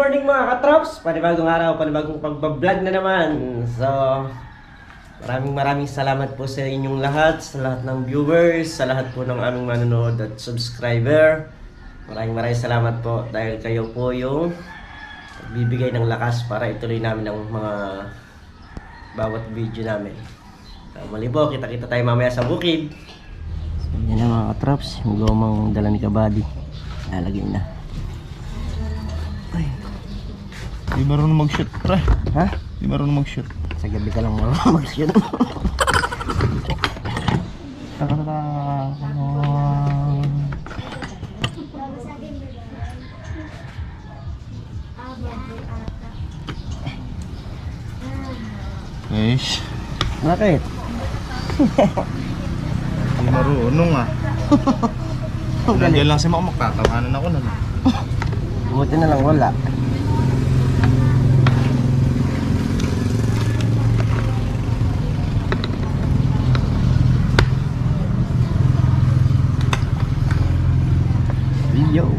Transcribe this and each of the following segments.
morning mga katrops! Panibagong araw, panibagong pagbablog na naman. So, maraming salamat po sa inyong lahat, sa lahat ng viewers, sa lahat po ng aming manonood at subscriber. Maraming salamat po dahil kayo po yung bibigay ng lakas para ituloy namin ang mga bawat video namin. So, muli po, kita-kita tayo mamaya sa bukid. So, yan na mga katrops, yung gomang dala ni Kabady. Lalagay na. Ay. Di marunong mag-shoot, pre. Ha? Di marunong mag-shoot. Sa gabi ka lang marunong mag-shoot. Guys, Bakit? di marunong ah. Nandiyan lang si Mama, magtatawanan ako nun. Buti na lang wala. Yo.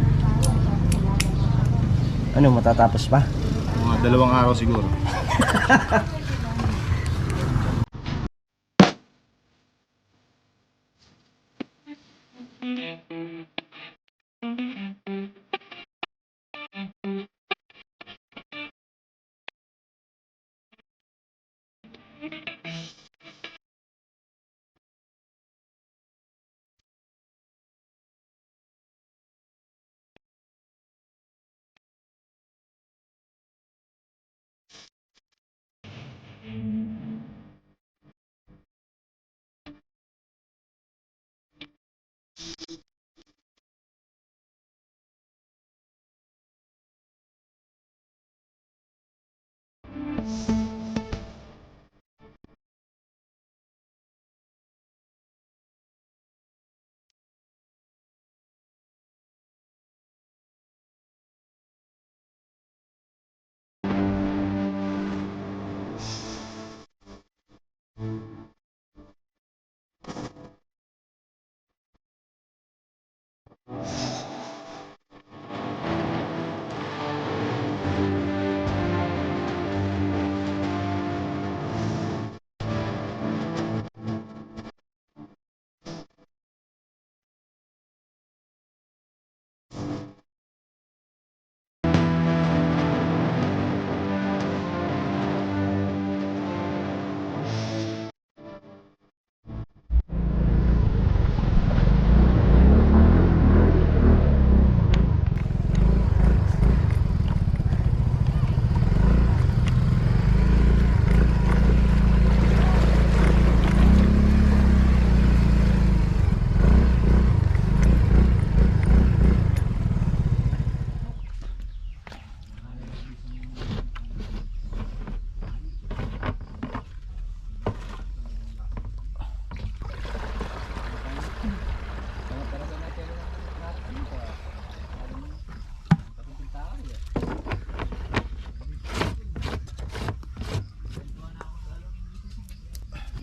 Ano, matatapos pa? Mga 2 araw siguro.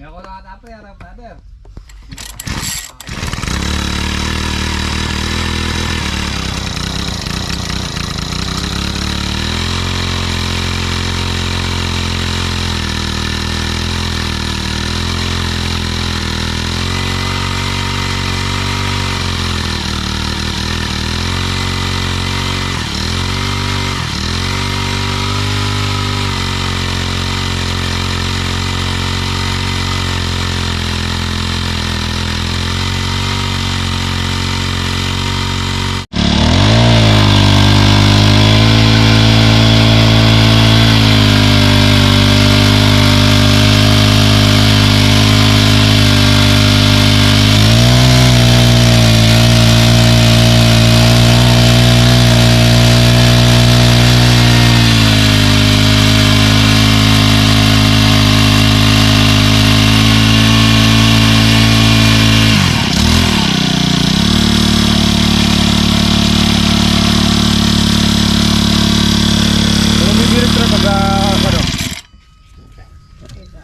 Ako na kata pre, harap brother.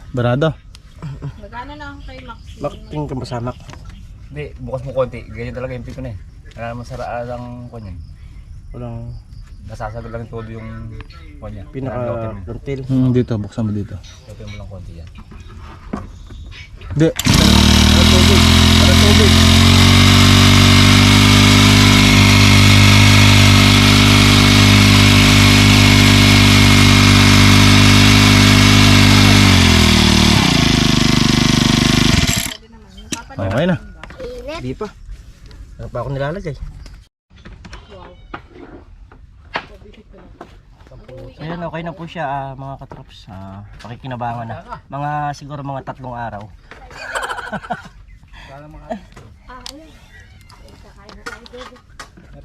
Barada. Magkano na ako kay Max? Bakting ka masamak. Hindi, bukas mo konti. Ganyan talaga yung piko na eh. Wala naman saraan lang ko niyan. Walang Nasasagol lang todo yung kanya. Pinaka-frontal. Dito, buksan mo dito. Lotin mo lang konti yan. Hindi. Para tubig. Para tubig. Okay na. Di pa. Ano pa ako nilalagay? Ayan, okay na po siya mga katrops. Pakikinabangan na. Siguro mga 3 araw.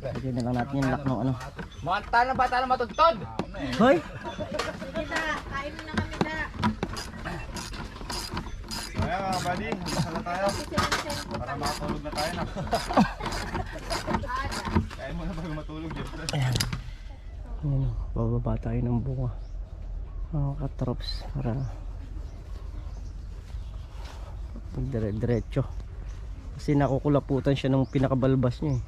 Lagyan na lang natin yung lock ng ano. Mga tanang bata na matugtod! Hoy! Sige na, kain mo na kami na. Kaya mga buddy, masala tayo. Para makatulog na tayo na. Kaya mo na bago matulog dyan. Ayan, bababa tayo ng bunga. Mga katrops para diretso. Kasi nakukulaputan siya ng pinakabalbas niya eh.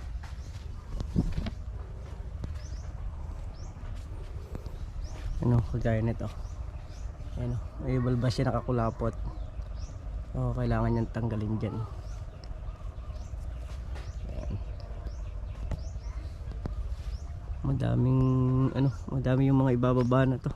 Ano, kagaya nito. Ayan o, may balbas siya nakakulapot. So, kailangan niyang tanggalin dyan. Ayan. Madami yung mga ibababa na to.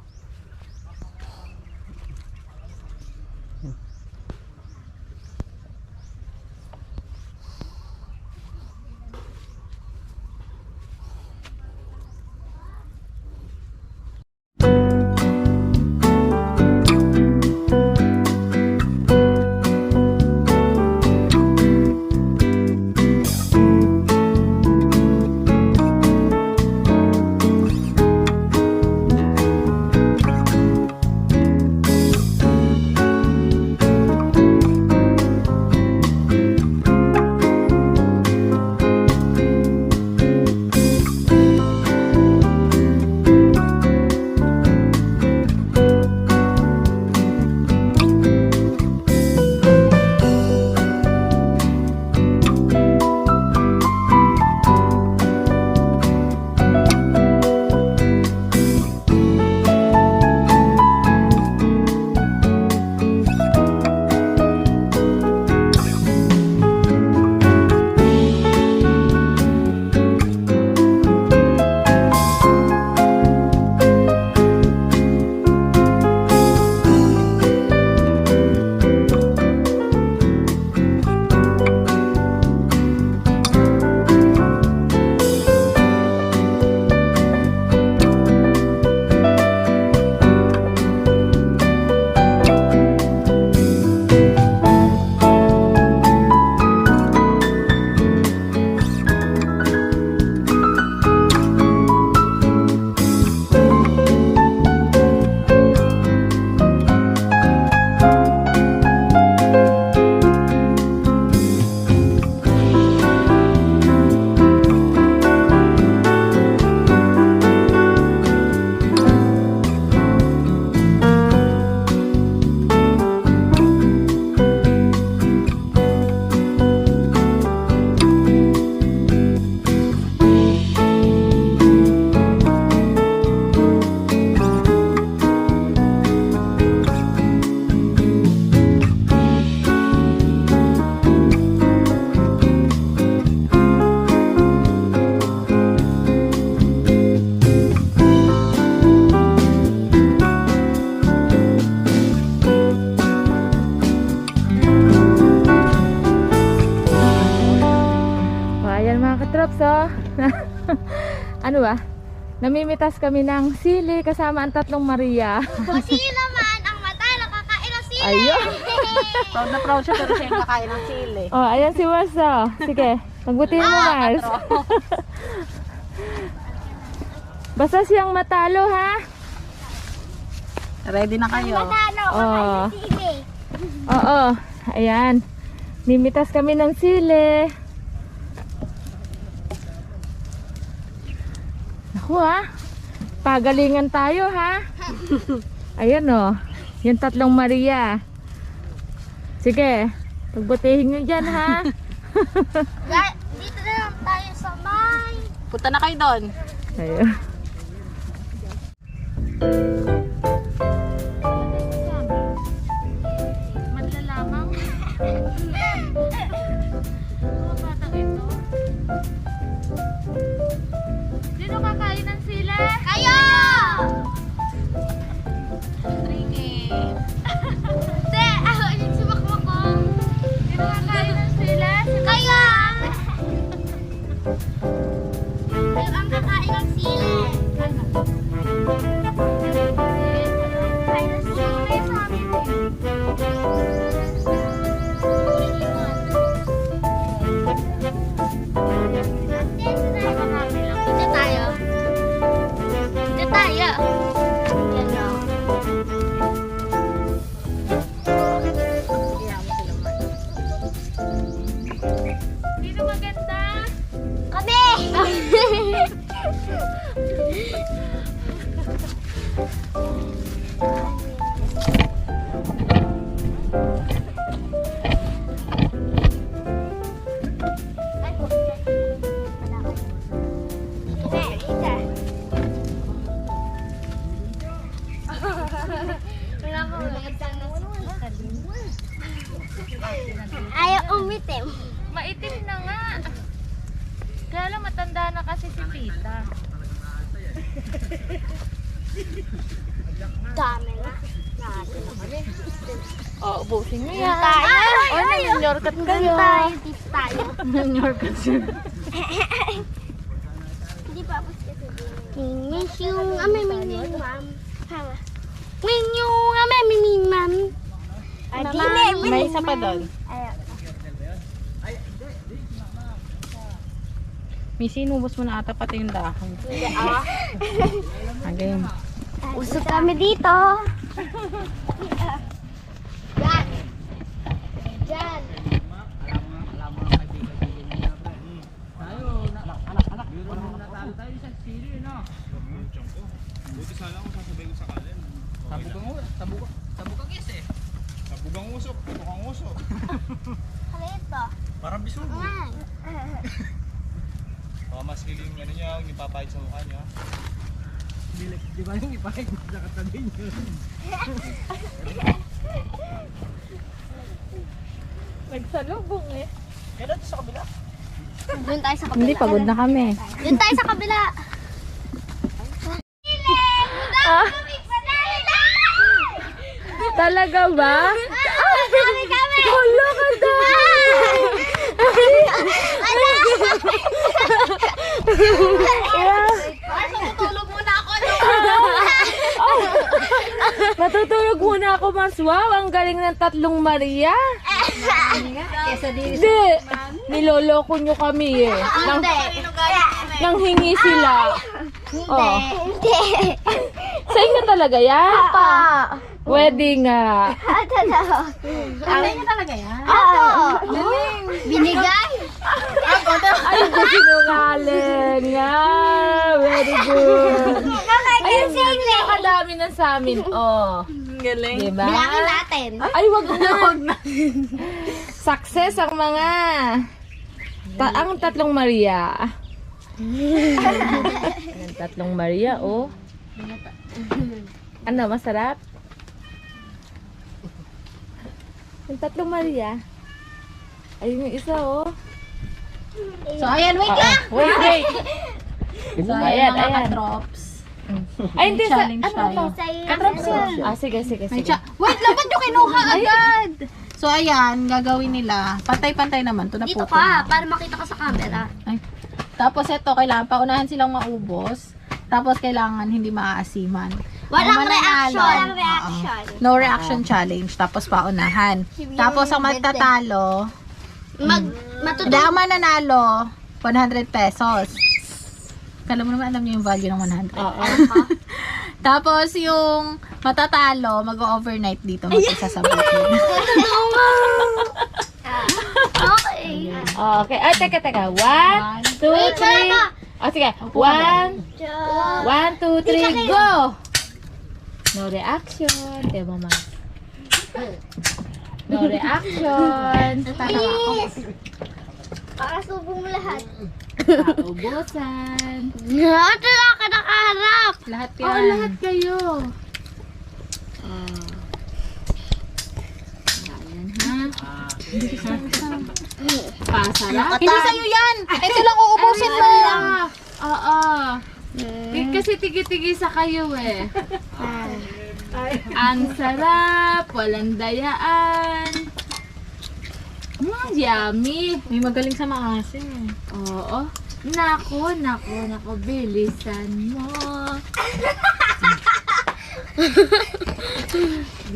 Katrops, oh. Ano ba? Namimitas kami ng sili kasama ang 3 Maria. O sino naman ang mata nakakain ng sili? Ayun. Proud na proud siya pero siya yung kakain ng sili. Oh, ayan si Mars, oh. Sige, pagbutihin mo, Mars. Basta siyang matalo, ha? Ready na kayo. Matalo ako Oh. ng sili. Oo, ayan. Mimitas kami ng sili. Naku, ha? Pagalingan tayo, ha? Ayan, oh. Yung 3 Maria. Sige, pagbutihin nyo dyan, ha? Dito na lang tayo sa may. Punta na kayo doon. Ayun. Madla lamang. Mga batang ito. Sino kakain ng sila? Kayo! Ringin. Te, ako yung sumakmak ko. Sino kakain ng sila? Kayo! Kayo ang kakain ng sili. Kain ng sili sa amin. Dito tayo. Dito tayo. Yan o. Sino maganda? Kami! Ay, po. Ayaw umitim. Maitim na nga. Kaya lang matanda na kasi si Tita. Dami na. Oo, ubusin mo Yan yan. tayo. O, nanginyorkat kayo. Tayo, tips tayo. Nanginyorkat siya. Hindi pa ako Minyes yung amay mining ma'am. Tama. Yung amay mining ma'am. May isa pa doon. Missy, inubos mo na ata pati yung dahon. Again. Usok kami dito. Diyan. Diyan. Buti sana kung sasabay ko sa kanin. Tabukang yes eh. Sabugang usok, tukang usok. Ano ito? Parang bisugo. Ayan. Baka mas kiling yung ano niya, yung ipapahid sa mukha niya. Di ba yung ipahid mo sa katabi niyo? Nagsalubong eh. Kailan sa kabila? Doon tayo sa kabila. Hindi, pagod na kami. Doon tayo sa kabila. Talaga ba? Kami kami. Wala ka daw! Matutulog muna ako. Matutulog muna ako, Mas. Wow, ang galing ng tatlong Maria. Hindi. Niloloko nyo kami eh. Nang hingi sila. Oh. Hindi. Sa inyo talaga yan? Pwede nga. Ano talaga yan? Binigay. Ay, sinungaling nga. Very good. Ayun, kadami na sa amin. Oh. Galing. Diba? Bilangin natin. Ay, wag na. Success ang mga ang tatlong Maria. Ang tatlong Maria, oh. Ano, masarap? Yung tatlong Maria. Ayun yung isa, oh. So, ayan, wait lang. Wait. So, Ayan, ayan, mga ayan. katrops. Ay, hindi. Challenge Ano tayo. ba? Katrops yan. Ah, sige. May wait lang, ba't yung kinuha agad? So, ayan, gagawin nila. Pantay-pantay naman. Ito na Dito po. ka, para makita ka sa camera. Ay. Tapos ito, kailangan paunahan silang maubos. Tapos kailangan hindi maaasiman. Walang Ang mananalo, reaction. Walang reaction. No reaction challenge. Tapos paunahan. Tapos ang magtatalo, hindi, Matutulog. ang mananalo, 100 pesos. Kala mo naman alam niyo yung value ng 100. Oo. Tapos yung matatalo, mag-overnight dito. Magsasabutin. Okay. Okay. Ay, teka. 1, 2, Wait, 3. mama. Oh, sige. 1, 1, 2, 3, go! No reaction. Diba, Mama? No reaction. Please. Para subong mo lahat. Paubusan. Ito lang ka harap. Lahat yan. Oo, lahat kayo. Ayan, ha? Pasarap. Hindi sa'yo yan. Ito lang uubusin mo. Oo. Kasi tigi-tigi sa kayo eh. Ang sarap, walang dayaan. Yummy. May magaling sa maasim. Oo. Nako, bilisan mo.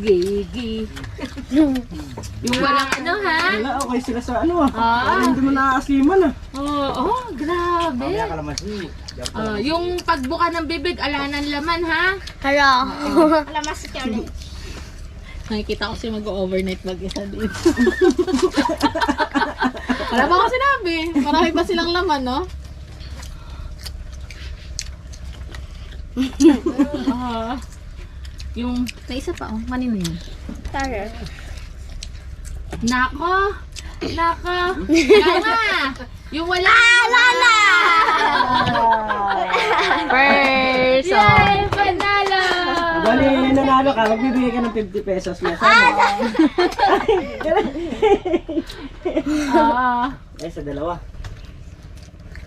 Gigi. Yung walang ano ha? Wala, okay sila sa ano ah. Ah. Hindi mo naaasiman ah. Oo, grabe. Yung pagbuka ng bibig, ala ng laman ha? Hello. Alam mo si Charlie. Nakikita ko siya mag-overnight mag-isa dito. Wala ba ako sinabi? Marami pa silang laman, no? Yung, May isa pa, oh. Kanina yun. Tara. nako. Lama. Yung wala. Lala! First, Yay! Panalo! Bali, nanalo ka, magbibigay ka ng 50 pesos na sa Oo. sa dalawa.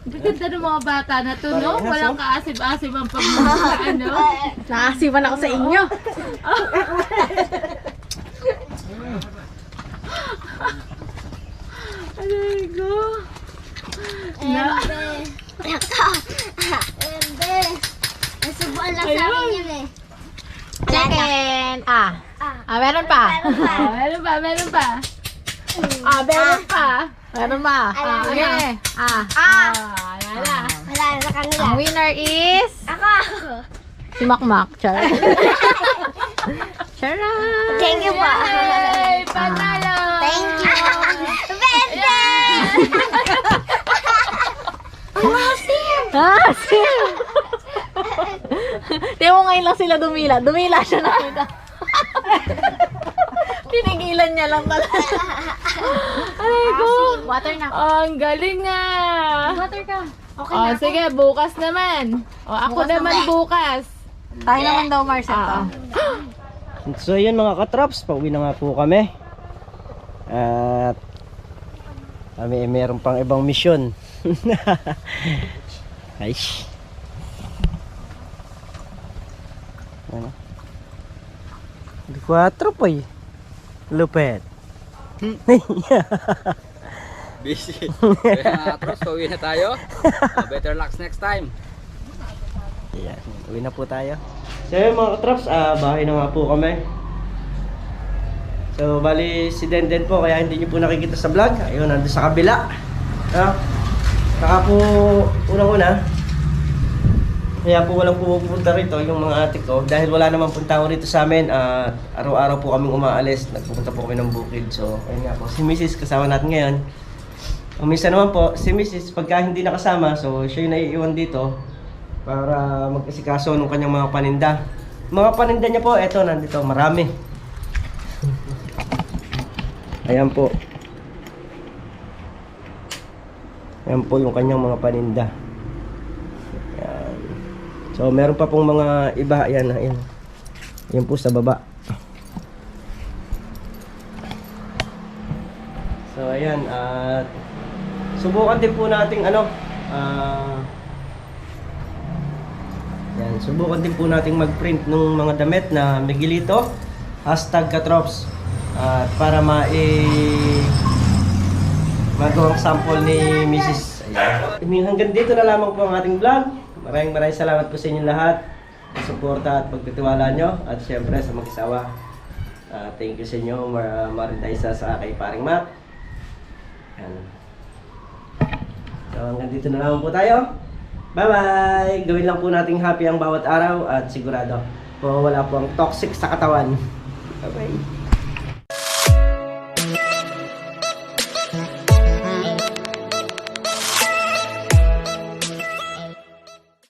Gaganda ng mga bata na to, no? Walang kaasib-asib ang pagmumukha, ano? Nakasipan ako sa inyo. Aray ko. Ende. Nasubuan lang sa akin yun eh. Second. Meron pa. Meron pa. Meron pa. Meron pa. Sige. Ayan na. Wala na sa kanila. Ang winner is Ako. si Makmak. Char. Chara. Thank you po. Yay! Panalo! Thank you. Bende! Sim. Tingnan mo ngayon lang sila dumila. Dumila siya nakita. Tinigilan niya lang pala. Aray ko. Water na. Ang galing nga! Water ka. Okay Oh, sige, bukas naman. O, ako Bukas naman naman. bukas. Tayo naman daw, Marcel. So yun mga katraps, pauwi na nga po kami. At kami meron pang ibang misyon. Aish. Ano? 4 po eh. Lupet. Busy. Kaya mga katros, pauwi na tayo. Better luck next time. Ayan, uwi na po tayo. So yun mga katraps, bahay na nga po kami. So bali si Denden po, kaya hindi nyo po nakikita sa vlog. Ayun, nandun sa kabila. Saka po, unang-una, kaya po walang pumupunta rito yung mga ate ko. Dahil wala naman pong tao rito sa amin, araw-araw po kaming umaalis. Nagpupunta po kami ng bukid. So ayun nga po, si Mrs. kasama natin ngayon. Ang minsan naman po, si Mrs. pagka hindi nakasama, so siya yung naiiwan dito para mag-asikaso ng kanyang mga paninda. Mga paninda niya po, eto, nandito, marami. Ayan po. Ayan po yung kanyang mga paninda. Ayan. So, meron pa pong mga iba. Ayan, ayan. Ayan po sa baba. So, ayan. At subukan din po nating yan, subukan din po nating mag-print ng mga damit na Miguelito #katrops para magawang sample ni Mrs. Ayan. Hanggang dito na lamang po ang ating vlog. Maraming salamat po sa inyong lahat sa suporta at pagtitiwala nyo, at syempre sa mag-isawa. Thank you sa inyo, Marindaisa sa kay Paring Mac. Ayan. So hanggang dito na lamang po tayo. Bye-bye! Gawin lang po nating happy ang bawat araw at sigurado po wala po ang toxic sa katawan. Bye-bye!